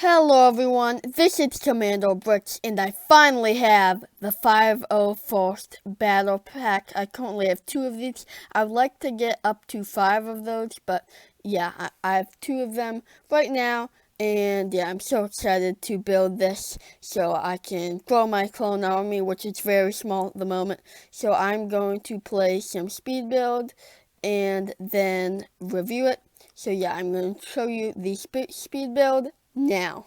Hello everyone, this is Commando Bricks, and I finally have the 501st Battle Pack. I currently have 2 of these. I'd like to get up to 5 of those, but yeah, I have 2 of them right now, and yeah, I'm so excited to build this so I can grow my clone army, which is very small at the moment. So I'm going to play some speed build and then review it. So yeah, I'm going to show you the speed build now.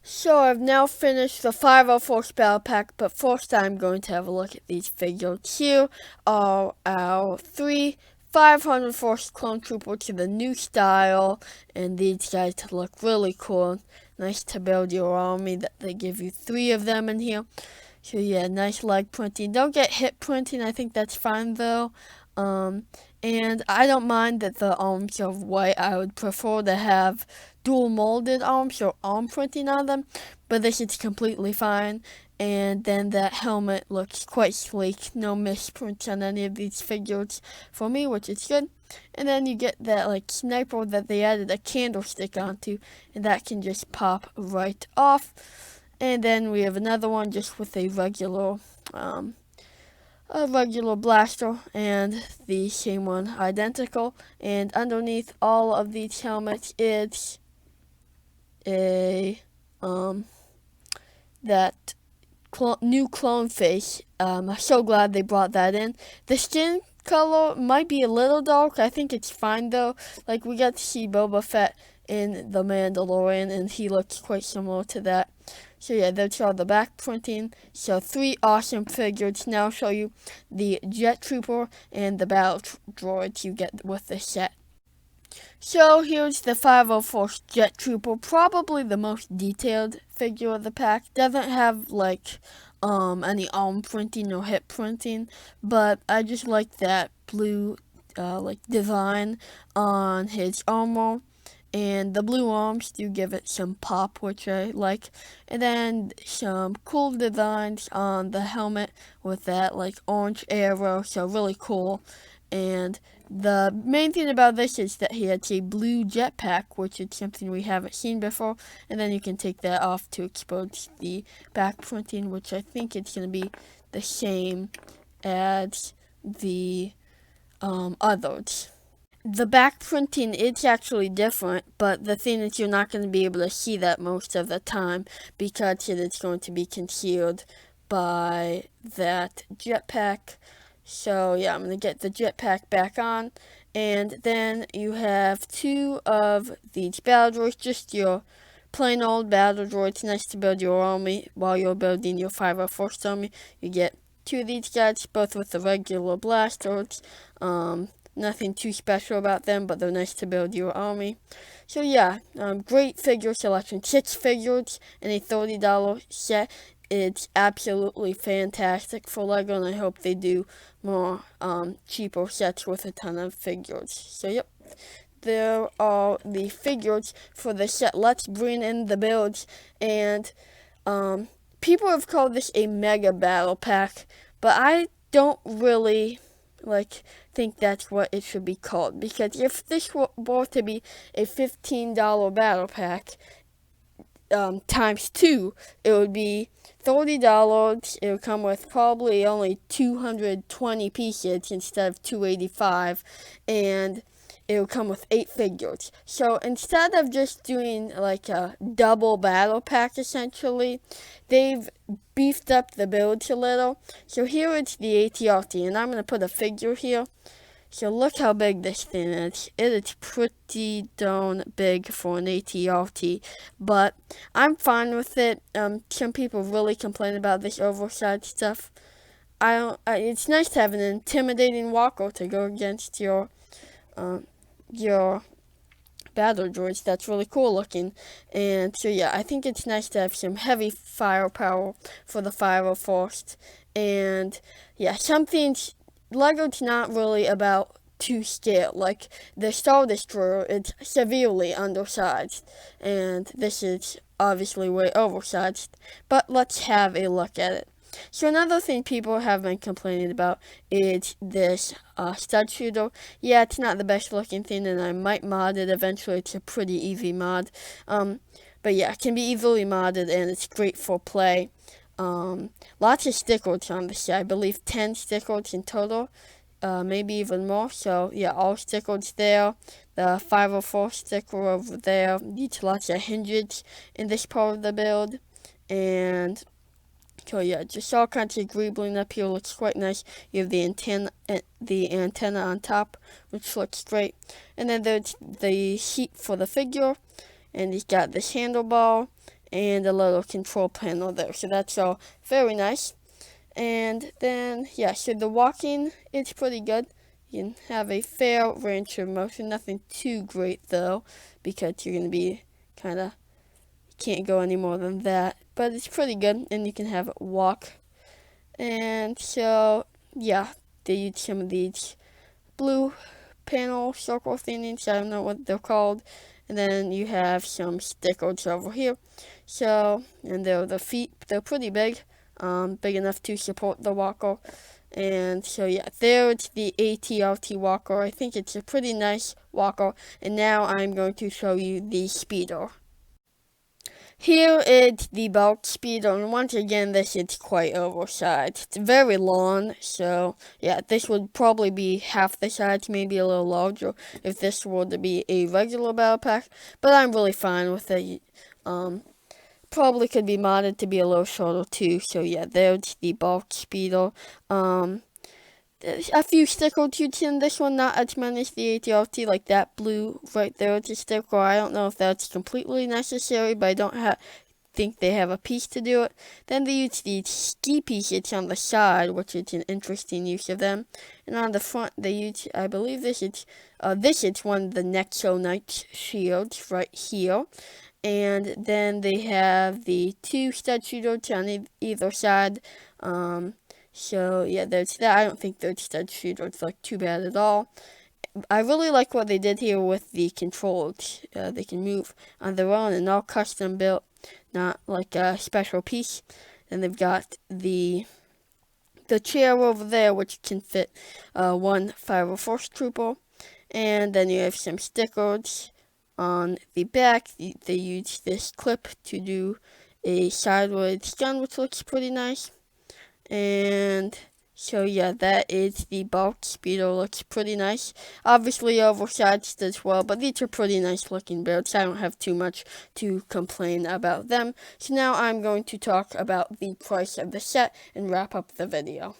So I've now finished the 504 spell pack, but first I'm going to have a look at these figures. Here are our 3 501st clone troopers to the new style, and these guys look really cool. Nice to build your army, that they give you 3 of them in here. So yeah, nice leg printing. Don't get hip printing, I think that's fine though. And I don't mind that the arms are white. I would prefer to have dual molded arms or arm printing on them, but this is completely fine. And then that helmet looks quite sleek. No misprints on any of these figures for me, which is good. And then you get that like sniper that they added a candlestick onto, and that can just pop right off. And then we have another one just with a regular blaster, and the same one identical. And underneath all of these helmets is a that new clone face. I'm so glad they brought that in. The skin color might be a little dark. I think it's fine though. Like, we got to see Boba Fett in The Mandalorian, and he looks quite similar to that. So yeah, that's all the back printing. So 3 awesome figures. Now I'll show you the Jet Trooper and the Battle Droids you get with the set. So here's the 504 Jet Trooper, probably the most detailed figure of the pack. Doesn't have like any arm printing or hip printing, but I just like that blue like design on his armor. And the blue arms do give it some pop, which I like. And then some cool designs on the helmet with that like orange arrow, so really cool. And the main thing about this is that he has a blue jetpack, which is something we haven't seen before. And then you can take that off to expose the back printing, which I think it's going to be the same as the others. the back printing is actually different, but the thing is you're not going to be able to see that most of the time because it is going to be concealed by that jetpack. So yeah, I'm going to get the jetpack back on, and then you have two of these battle droids, just your plain old battle droids. Nice to build your army while you're building your 501st army. You get two of these guys, both with the regular blasters. Nothing too special about them, but they're nice to build your army. So yeah, great figure selection. 6 figures in a $30 set. It's absolutely fantastic for LEGO, and I hope they do more cheaper sets with a ton of figures. So yep, there are the figures for the set. Let's bring in the builds, and people have called this a mega battle pack, but I don't really think that's what it should be called, because if this were to be a $15 battle pack times 2, it would be $30. It would come with probably only 220 pieces instead of 285, and it will come with 8 figures. So instead of just doing like a double battle pack, essentially, they've beefed up the builds a little. So here it's the AT-RT, and I'm going to put a figure here. So look how big this thing is. It is pretty darn big for an AT-RT, but I'm fine with it. Some people really complain about this oversized stuff. It's nice to have an intimidating walker to go against your battle droids. That's really cool looking. And so yeah, I think it's nice to have some heavy firepower for the 501st. And yeah, something's LEGO's not really about to scale. Like the Star Destroyer, it's severely undersized, and this is obviously way oversized. But let's have a look at it. So another thing people have been complaining about is this stud shooter. Yeah, it's not the best looking thing, and I might mod it eventually. It's a pretty easy mod. But yeah, it can be easily modded, and it's great for play. Lots of stickers on the set. I believe 10 stickers in total, maybe even more. So yeah, all stickers there. The 504 sticker over there. Needs lots of hinges in this part of the build, and so yeah, just all kinds of greebling up here. Looks quite nice. You have the antenna on top, which looks great. And then there's the seat for the figure, and he's got this handlebar and a little control panel there. So that's all very nice. And then yeah, so the walking is pretty good. You can have a fair range of motion. Nothing too great though, because you're gonna be can't go any more than that, but it's pretty good, and you can have it walk. And so yeah, they use some of these blue panel circle thingies. I don't know what they're called. And then you have some stickers over here. So, and they're the feet. They're pretty big, big enough to support the walker. And so yeah, there's the AT-RT walker. I think it's a pretty nice walker. And now I'm going to show you the speeder. Here is the bulk speeder, and once again, this is quite oversized. It's very long, so yeah, this would probably be half the size, maybe a little larger, if this were to be a regular battle pack, but I'm really fine with it. Probably could be modded to be a little shorter too, so yeah, there's the bulk speeder. A few stickers you'd see in this one, not as many as the AT-RT, like that blue right there. It's a sticker. I don't know if that's completely necessary, but I don't think they have a piece to do it. Then they use these ski pieces on the side, which is an interesting use of them. And on the front, they use, I believe this is one of the Nexo Knight shields right here. And then they have the 2 stud shooters on either side. So yeah, there's that. I don't think those stud shooters look too bad at all. I really like what they did here with the controls. They can move on their own and all custom built, not like a special piece. And they've got the chair over there, which can fit one 501st trooper. And then you have some stickers on the back. They use this clip to do a sideways gun, which looks pretty nice. And So yeah, that is the bulk speedo. Looks pretty nice. Obviously oversized as well, but these are pretty nice looking builds. I don't have too much to complain about them. So now I'm going to talk about the price of the set and wrap up the video.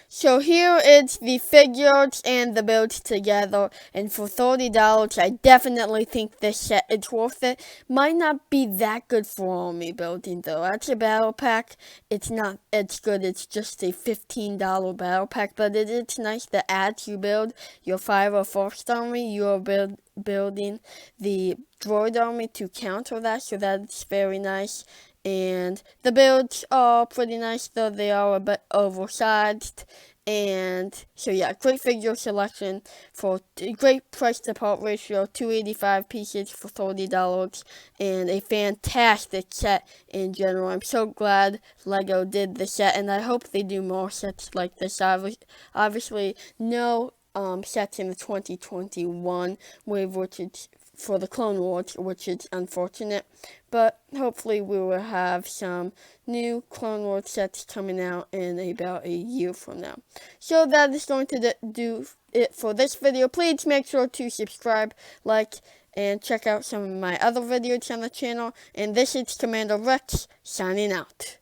So here is the figures and the builds together, and for $30, I definitely think this set is worth it. Might not be that good for army building though. As a battle pack, it's not as good. It's just a $15 battle pack, but it is nice that as you build your 501st army, you're building the droid army to counter that, so that's very nice. And the builds are pretty nice, though they are a bit oversized. And so yeah, great figure selection for great price to part ratio, 285 pieces for $30, and a fantastic set in general. I'm so glad LEGO did the set, and I hope they do more sets like this. Obviously, no sets in the 2021 wave, which is for the Clone Wars, which is unfortunate, but hopefully we will have some new Clone Wars sets coming out in about a year from now. So that is going to do it for this video. Please make sure to subscribe, like, and check out some of my other videos on the channel. And this is Commander Rex signing out.